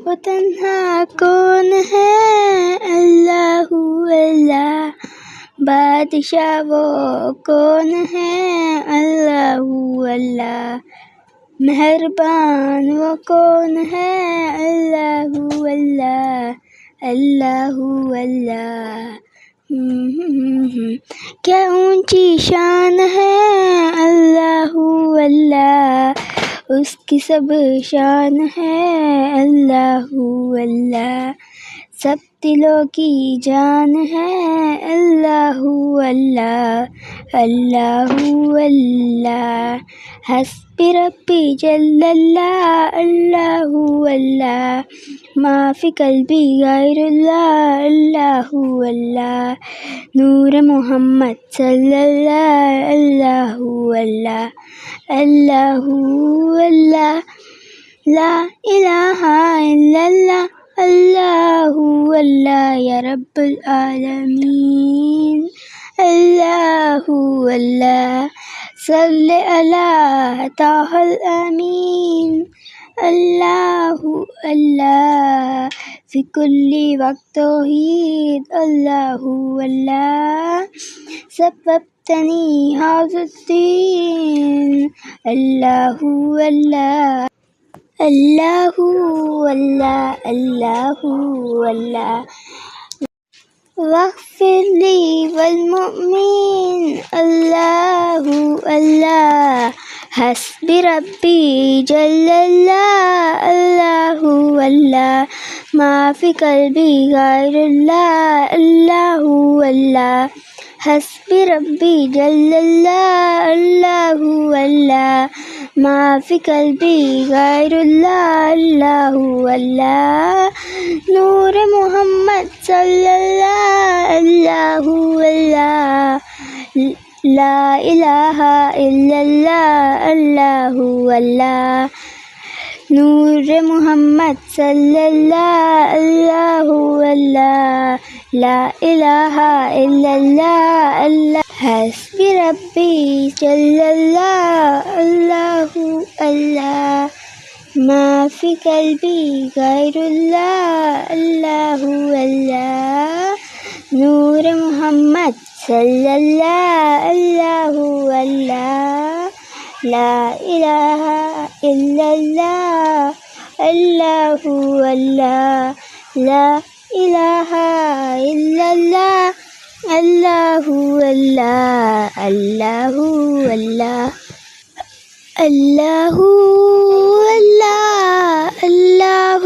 وہ تنہا کون ہے؟ اللہ اللہ. بادشاہ وہ کون ہے؟ اللہ اللہ. مہربان وہ کون ہے؟ اللہ اللہ اللہ اللہ. کیا اونچی شان ہے اللہ اللہ، اس کی سب شان ہے اللہ اللہ. سب دلوں کی جان ہے اللہ اللہ اللہ اللہ. حسبی ربی جل اللہ اللہ اللہ، ما فی قلبی غیر اللہ اللہ اللہ. نور محمد صلی اللہ اللہ اللہ اللہ اللہ. لا الہ الا اللہ اللہ اللہ یا رب العالمین اللہ اللہ. صلی علی طہ الامین اللہ اللہ. فی کل وقت توحید اللہ اللہ. سببتنی ھذا الدین اللہ اللہ اللہ اللہ اللہ اللہ. واغفر لی والمؤمنین اللہ اللہ. حسبی ربی جل اللہ اللہ اللہ، ما فی قلبی غیر اللہ اللہ اللہ. حسبی ربی جل اللہ اللہ اللہ، ما فی قلبی غیر اللہ اللہ اللہ. نور محمد صلی اللہ اللہ اللہ. لا الہ الا اللہ اللہ اللہ. نور محمد صلی اللہ اللہ اللہ. لا الہ الا اللہ اللہ. حسبی ربی جل اللہ اللہ اللہ، ما فی قلبی غیر اللہ اللہ اللہ. نور محمد صلی اللہ اللہ اللہ. لا الہ الا اللہ اللہ اللہ. لا الہ الا اللہ اللہ اللہ اللہ اللہ. اللہ اللہ اللہ